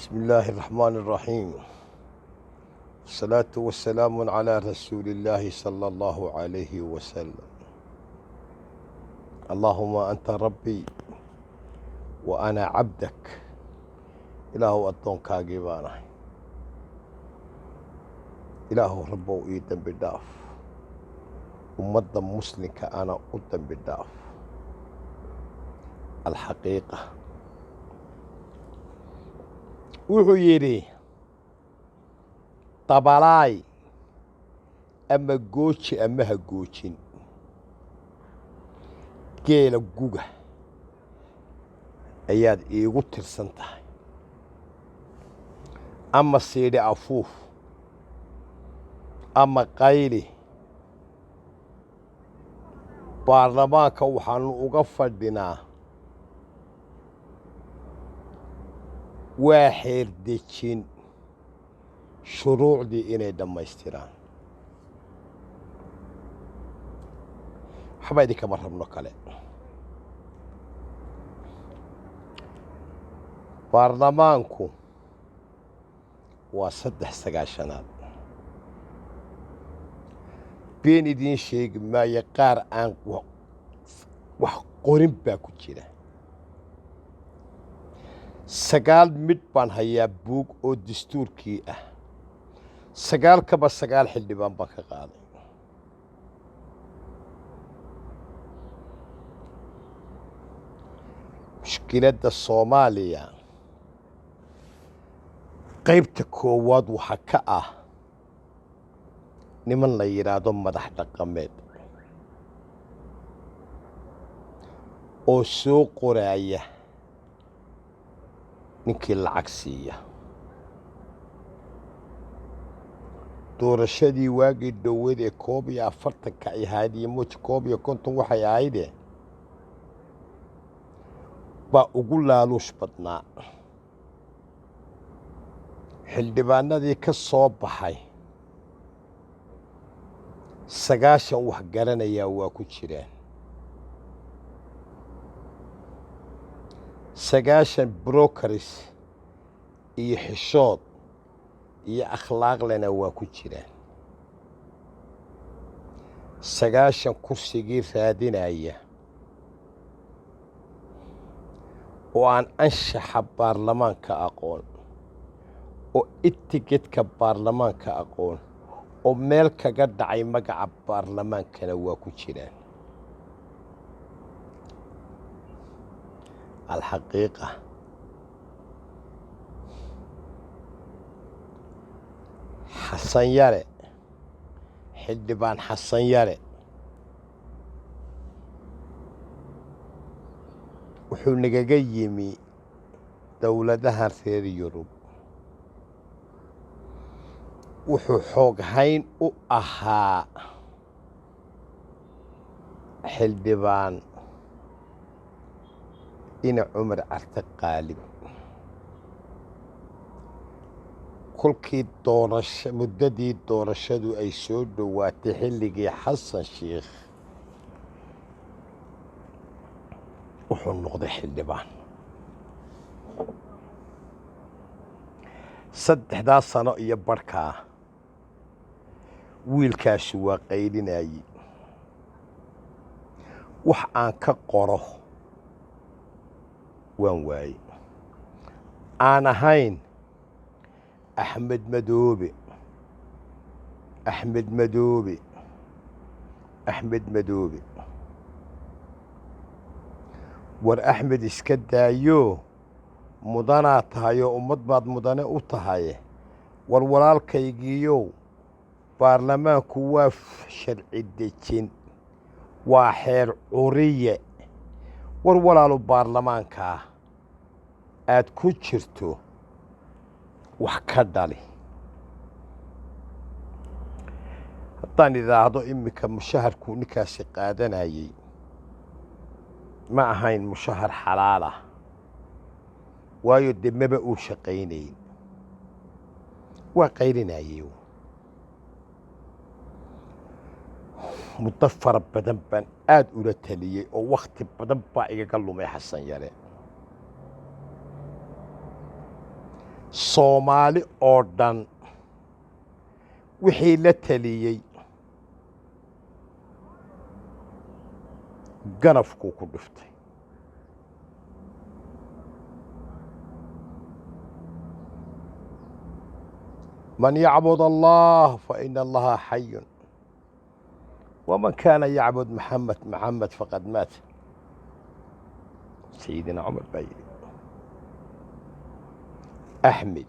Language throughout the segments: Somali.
بسم الله الرحمن الرحيم. الصلاة والسلام على رسول الله صلى الله عليه وسلم. اللهم أنت ربي وأنا عبدك. إله أدونك جبانا. إله ربو إيدن بداف. ومدى مسلمك أنا أدن بداف. الحقيقة wuxuu yidhi dabalaay ama gooji ama ha goojin geela guga ayaad iigu tirsan tahay ama siidhi afuuf ama qayli baarlamaanka waxaanu uga fadhinaa waa xeer dejin shuruucdii inay dhammaystiraan waxba idinkama rabno kale baarlamaanku waa 3/9 been idiin sheegi maayo qaar aan wax qorin baa ku jira 9 mid baan hayaa buug oo dastuurkii ah 9 kaba 9 xildhibaan baan ka qaaday mushkiladda Soomaaliya qaybta koowaad waxa ka ah niman la yiraahdo madax dhaqameed oo soo qoraya ninkii lacag siiya doorashadii waagii dhoweed ee 41 ay ahayd iyo 51 waxay ahayd baa ugu laaluush badnaa xildhibaanadii ka soo baxay 9 wax garanaya waa ku jiraan 9 brokers iyo xishood iyo akhlaaq lena waa ku jiraan 9 kursigii raadinaya oo aan anshaxa baarlamaanka aqoon oo etiquette-ka baarlamaanka aqoon oo meel kaga dhacay magaca baarlamaankana waa ku jiraan الحقيقة حسن ياري حلبان حسن ياري wuxuu nagaga yimi dawladaha reer Yurub wuxuu xoog hayn u ahaa xildhibaan ina Cumar Carte Qaalib kulkii muddadii doorashadu ay soo dhawaatay xilligii Xasan Sheekh wuxuu noqday xildhibaan 3 sano iyo barkaa wiilkaasi waa qaylinayay wax aan ka qoro waan waayay aan ahayn Axmed Madoobe war Axmed iska daayo mudanaa tahay oo ummad baad mudane u tahay war walaalkaygiiyo baarlamaanku waa sharci dejin waa xeer curiye war walaalu baarlamaanka aad ku jirto wax ka dhali haddaan idhaahdo iminka mushaharku ninkaasi qaadanayay ma ahayn mushahar xalaal ah waayo demaba uu shaqaynayn waa qaylinayay muddo fara badan baan aad ula taliyey oo wakhti badan baa igaga lumay xasan yare soomaali oo dhan wixii la taliyey ganafkuu ku dhiftay. من يعبد الله فإن الله حي ومن كان يعبد محمد فقد مات. سيدنا عمر بايري أحمد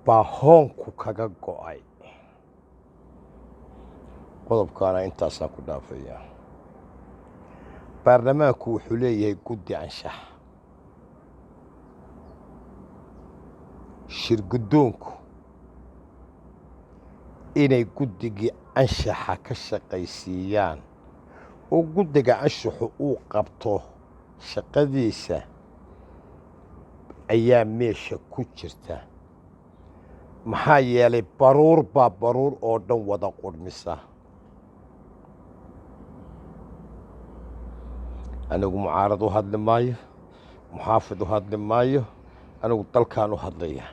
باهونكو كاغاغو أي قضب كان انت أصناكو دافيا برلمانكو حليه قدي عن شح shirgudoonku inay guddigii anshaxa ka shaqaysiiyaan oo guddiga anshaxu uu qabto shaqadiisa ayaa meesha ku jirta. maxaa yeelay baruur oo dhan wada qurmisa. anigu mucaarad u hadli maayo, muxaafid u hadli maayo, anigu dalkaan u hadlaya.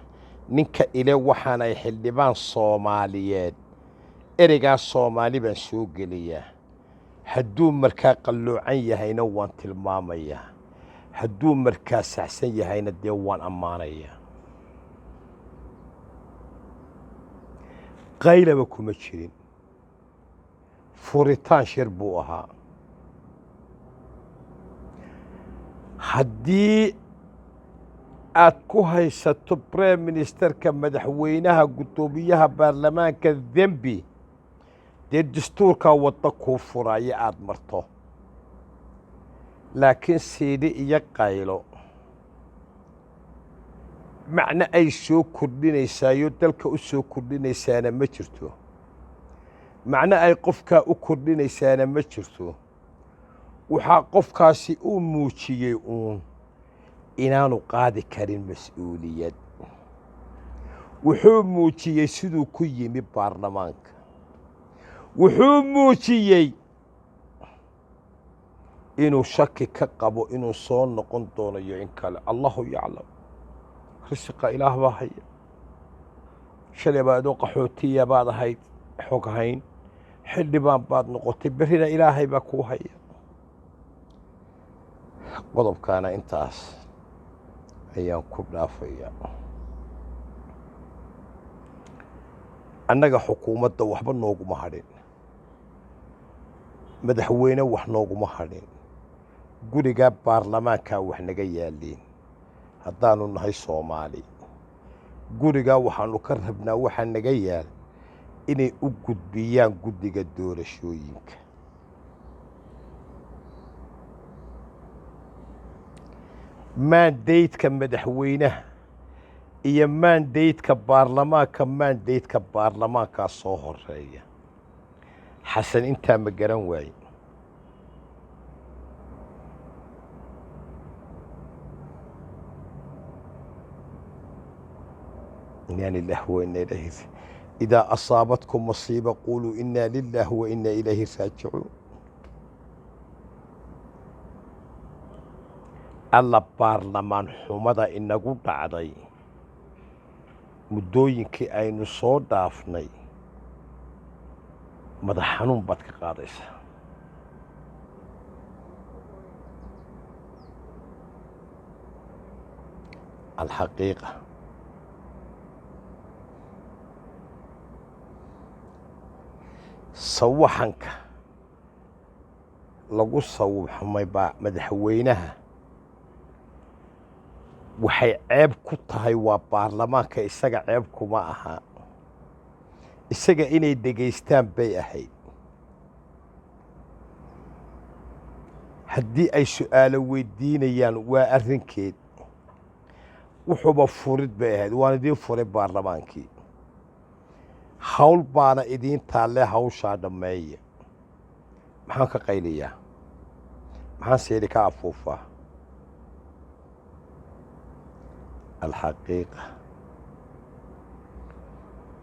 ninka ile waxaan ay xildhibaan Soomaaliyeed ereygaas Soomaali baan soo geliyaa. hadduu markaa qalloocan yahayna waan tilmaamayaa, hadduu markaa saxsan yahayna dee waan ammaanayaa. qaylaba kuma jirin, furitaan shir buu ahaa. haddii aad ku haysato prime ministerka madaxweynaha guddoomiyaha baarlamaanka dembi dee dastuurkaa wadda kuu furaya aad marto. laakiin siidhi iyo qaylo macno ay soo kordhinaysaayoo dalka u soo kordhinaysaana ma jirto, macno ay qofkaa u kordhinaysaana ma jirto. waxaa qofkaasi uu muujiyey uun inaanu qaadi karin mas-uuliyad. wuxuu muujiyey siduu ku yimi baarlamaanka, wuxuu muujiyey inuu shaki ka qabo inuu soo noqon doonayo in kale. allahu yaclam, risiqa ilaah baa haya. shalay baad oo qaxootiya baad ahayd xog hayn, xildhibaan baad noqotay, berrina ilaahay baa kuu haya. qodobkaana intaas ayaan ku dhaafayaa. annaga xukuumadda waxba nooguma hadhin, madaxweyne wax nooguma hadhin, gurigaa baarlamaankaa wax naga yaalliin haddaanu nahay Soomaali. gurigaa waxaanu ka rabnaa waxaa naga yaal inay u gudbiyaan guddiga doorashooyinka. maandaydka madaxweynaha iyo maandaydka baarlamaankaa soo horeeya. xasan intaa ma garan waaye. inaa lillahi wa inaa ilayhi idaa asaabatkum masiiba quluu inaa lillahi wa inaa ilayhi raajicuun. alla baarlamaan xumada inagu dhacday muddooyinkii aynu soo dhaafnay madax xanuun baad ka qaadaysaa. alxaqiiqa sawaxanka lagu sawxumay baa madaxweynaha waxay ceeb ku tahay. waa baarlamaanka, isaga ceeb kuma aha. isaga inay dhegaystaan bay ahayd. haddii ay su'aalo weydiinayaan waa arrinkeed. wuxuuba furid bay ahayd. waan idiin furay baarlamaankii, hawl baana idiin taalle, hawshaa dhammeeya. maxaan ka qayliyaa? maxaan seeli ka afuufaa? alxaqiiqa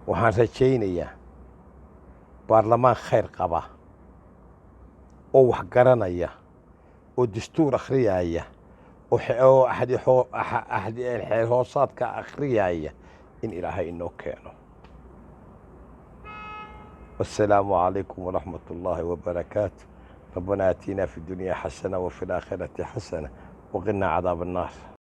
waxaan rajaynayaa baarlamaan khayr qaba oo wax garanaya oo dastuur akhriyaya oo أحد الحوصات كأخرية إن إلهي إنه كانوا. والسلام عليكم ورحمة الله وبركاته. ربنا آتينا في الدنيا حسنة وفي الآخرة حسنة وقنا عذاب النار.